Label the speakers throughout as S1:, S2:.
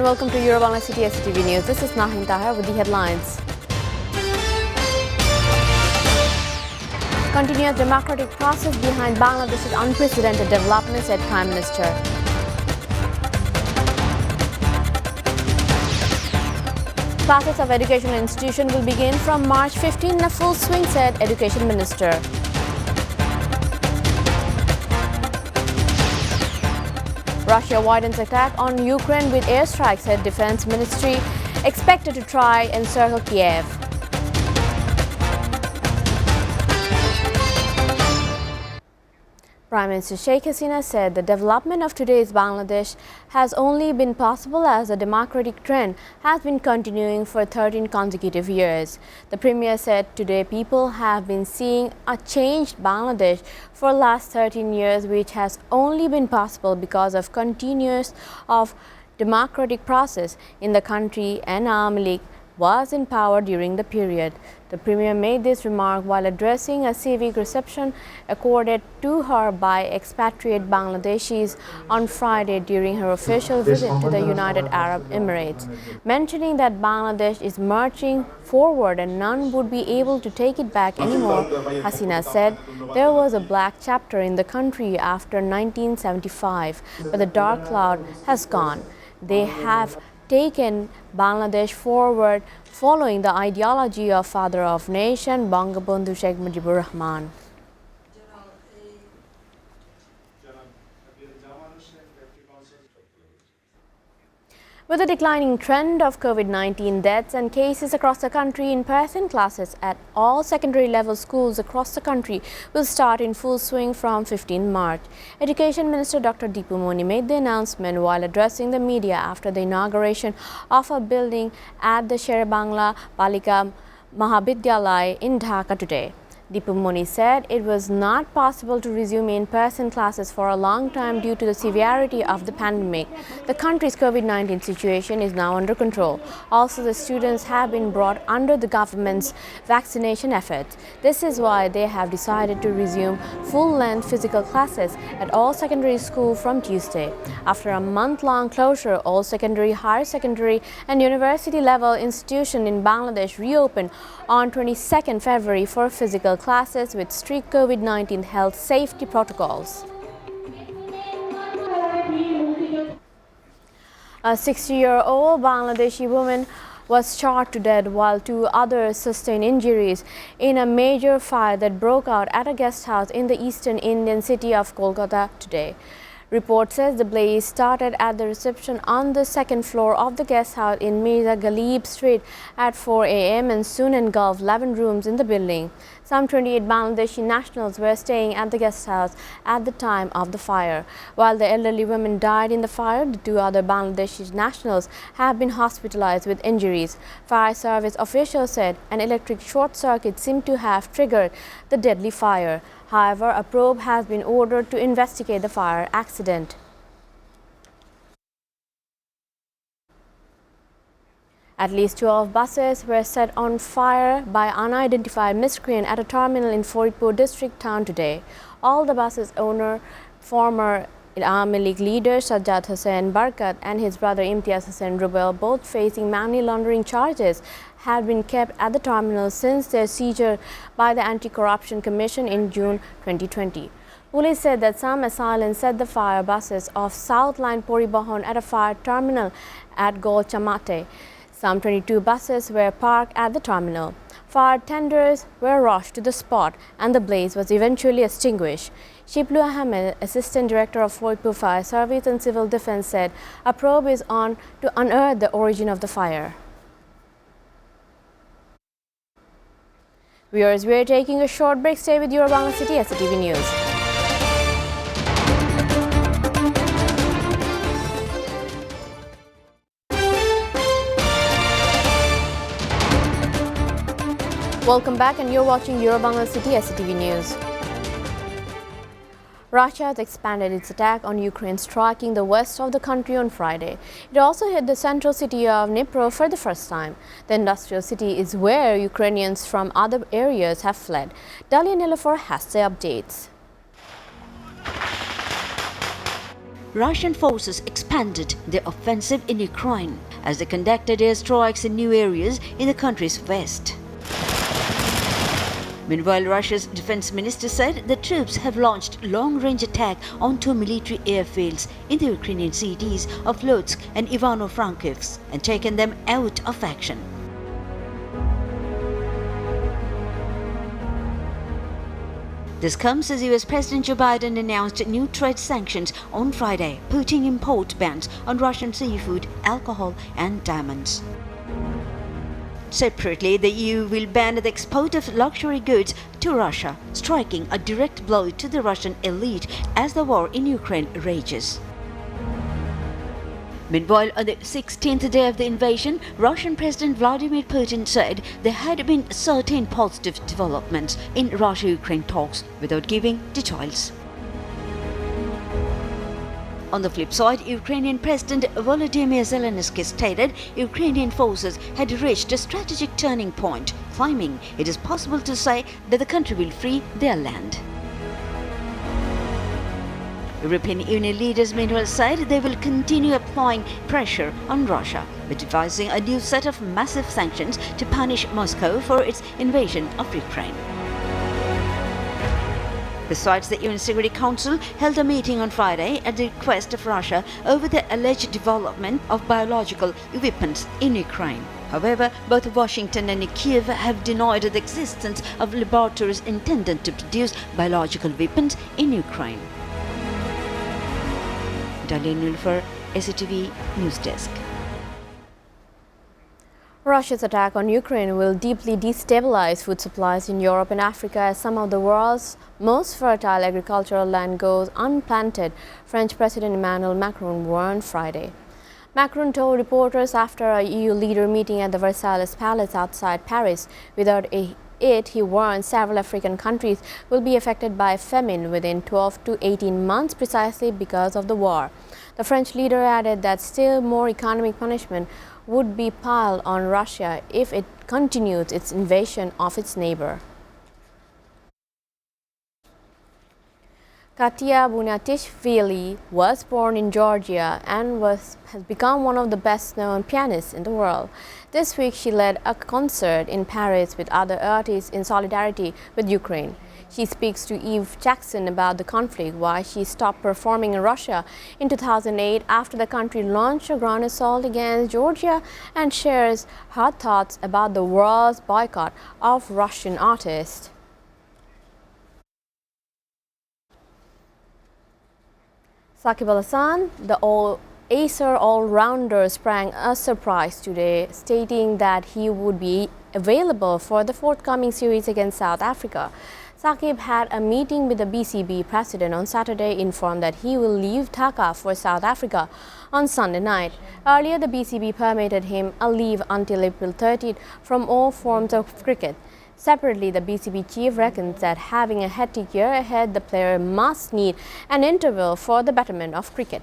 S1: and welcome to Bangla City SATV News. This is Nahin Tahir with the headlines. Continuous democratic process behind Bangladesh's unprecedented development, said Prime Minister. Classes of educational institution will begin from March 15 in a full swing, said Education Minister. Russia widens attack on Ukraine with airstrikes, said Defense Ministry, expected to try encircle Kiev. Prime Minister Sheikh Hasina said the development of today's Bangladesh has only been possible as the democratic trend has been continuing for 13 consecutive years. The Premier said today people have been seeing a changed Bangladesh for the last 13 years, which has only been possible because of continuous of democratic process in the country, and Awami League was in power during the period. The Premier made this remark while addressing a civic reception accorded to her by expatriate Bangladeshis on Friday during her official visit to the United Arab Emirates. Mentioning that Bangladesh is marching forward and none would be able to take it back anymore, Hasina said there was a black chapter in the country after 1975, but the dark cloud has gone. They have taken Bangladesh forward following the ideology of Father of Nation, Bangabandhu Sheikh Mujibur Rahman. With a declining trend of COVID-19 deaths and cases across the country, in-person classes at all secondary level schools across the country will start in full swing from 15 March. Education Minister Dr. Deepu Moni made the announcement while addressing the media after the inauguration of a building at the Sher Bangla Balika Mahavidyalaya in Dhaka today. Deepu Moni said it was not possible to resume in-person classes for a long time due to the severity of the pandemic. The country's COVID-19 situation is now under control. Also, the students have been brought under the government's vaccination efforts. This is why they have decided to resume full-length physical classes at all secondary schools from Tuesday. After a month-long closure, all secondary, higher secondary and university-level institutions in Bangladesh reopened on 22nd February for physical classes with strict COVID-19 health safety protocols. A 60-year-old Bangladeshi woman was shot to death while two others sustained injuries in a major fire that broke out at a guest house in the eastern Indian city of Kolkata today. Report says the blaze started at the reception on the second floor of the guest house in Mirza Ghalib Street at 4 a.m. and soon engulfed 11 rooms in the building. Some 28 Bangladeshi nationals were staying at the guest house at the time of the fire. While the elderly woman died in the fire, the two other Bangladeshi nationals have been hospitalized with injuries. Fire service officials said an electric short circuit seemed to have triggered the deadly fire. However, a probe has been ordered to investigate the fire accident. At least 12 buses were set on fire by unidentified miscreant at a terminal in Faridpur district town today. All the buses' owner, former Awami League leader Shakib Al Hasan Barkat and his brother Imtiaz Hussain Rubel, both facing money laundering charges, had been kept at the terminal since their seizure by the Anti-Corruption Commission in June 2020. Police said that some assailants set the fire buses of South Line Poribahon at a fire terminal at Gulshan. Some 22 buses were parked at the terminal. Fire tenders were rushed to the spot and the blaze was eventually extinguished. Shiblu Ahmed, Assistant Director of Faridpur Fire Service and Civil Defense, said a probe is on to unearth the origin of the fire. Viewers, we are taking a short break. Stay with Bangla City SATV News. Welcome back, and you're watching Bangla City SATV News. Russia has expanded its attack on Ukraine, striking the west of the country on Friday. It also hit the central city of Dnipro for the first time. The industrial city is where Ukrainians from other areas have fled. Dalia Nilofer has the updates.
S2: Russian forces expanded their offensive in Ukraine as they conducted airstrikes in new areas in the country's west. Meanwhile, Russia's defense minister said the troops have launched long-range attack on two military airfields in the Ukrainian cities of Lutsk and Ivano-Frankivsk and taken them out of action. This comes as US President Joe Biden announced new trade sanctions on Friday, putting import bans on Russian seafood, alcohol and diamonds. Separately, the EU will ban the export of luxury goods to Russia, striking a direct blow to the Russian elite as the war in Ukraine rages. Meanwhile, on the 16th day of the invasion, Russian President Vladimir Putin said there had been certain positive developments in Russia-Ukraine talks without giving details. On the flip side, Ukrainian President Volodymyr Zelensky stated Ukrainian forces had reached a strategic turning point, claiming it is possible to say that the country will free their land. European Union leaders meanwhile said they will continue applying pressure on Russia by devising a new set of massive sanctions to punish Moscow for its invasion of Ukraine. Besides, the UN Security Council held a meeting on Friday at the request of Russia over the alleged development of biological weapons in Ukraine. However, both Washington and Kiev have denied the existence of laboratories intended to produce biological weapons in Ukraine. Dalia Nulfer, SATV News Desk.
S1: Russia's attack on Ukraine will deeply destabilize food supplies in Europe and Africa as some of the world's most fertile agricultural land goes unplanted, French President Emmanuel Macron warned Friday. Macron told reporters after a EU leader meeting at the Versailles Palace outside Paris. Without it, he warned several African countries will be affected by famine within 12 to 18 months precisely because of the war. The French leader added that still more economic punishment would be piled on Russia if it continues its invasion of its neighbor. Katia Bunyatis was born in Georgia and has become one of the best-known pianists in the world. This week, she led a concert in Paris with other artists in solidarity with Ukraine. She speaks to Eve Jackson about the conflict, why she stopped performing in Russia in 2008 after the country launched a ground assault against Georgia, and shares her thoughts about the world's boycott of Russian artists. Shakib Al Hasan, the Acer all-rounder, sprang a surprise today, stating that he would be available for the forthcoming series against South Africa. Shakib had a meeting with the BCB president on Saturday, informed that he will leave Dhaka for South Africa on Sunday night. Earlier, the BCB permitted him a leave until April 30th from all forms of cricket. Separately, the BCB chief reckons that having a hectic year ahead, the player must need an interval for the betterment of cricket.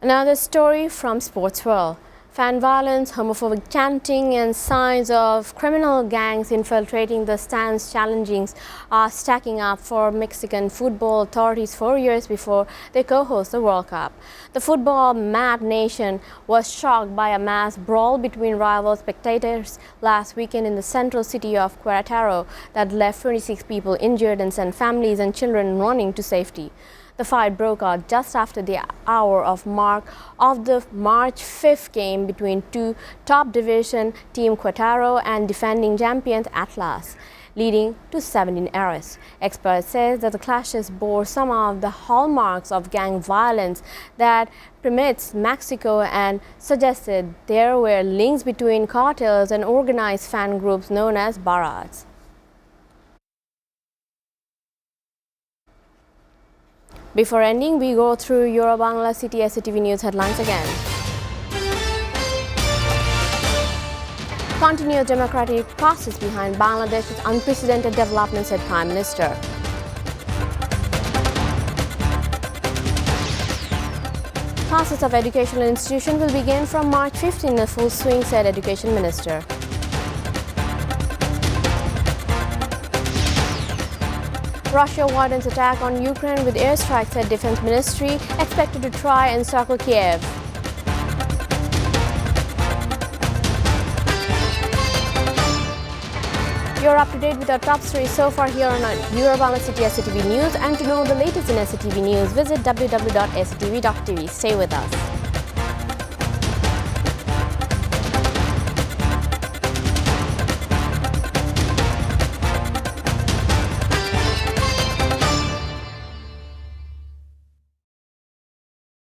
S1: Another story from sports world. Fan violence, homophobic chanting and signs of criminal gangs infiltrating the stands challengings are stacking up for Mexican football authorities 4 years before they co-host the World Cup. The football-mad nation was shocked by a mass brawl between rival spectators last weekend in the central city of Querétaro that left 26 people injured and sent families and children running to safety. The fight broke out just after the hour of mark of the March 5th game between two top division team Querétaro and defending champions Atlas, leading to 17 arrests. Experts say that the clashes bore some of the hallmarks of gang violence that permeates Mexico and suggested there were links between cartels and organized fan groups known as barras. Before ending, we go through your Bangla City SATV News headlines again. Continuous democratic process behind Bangladesh's unprecedented development, said Prime Minister. Classes of educational institution will begin from March 15 in full swing, said Education Minister. Russia wardens attack on Ukraine with airstrikes at Defense Ministry, expected to try and encircle Kiev. You're up to date with our top stories so far here on your Bangla City SATV News, and to know the latest in SATV News, visit www.satv.tv. Stay with us.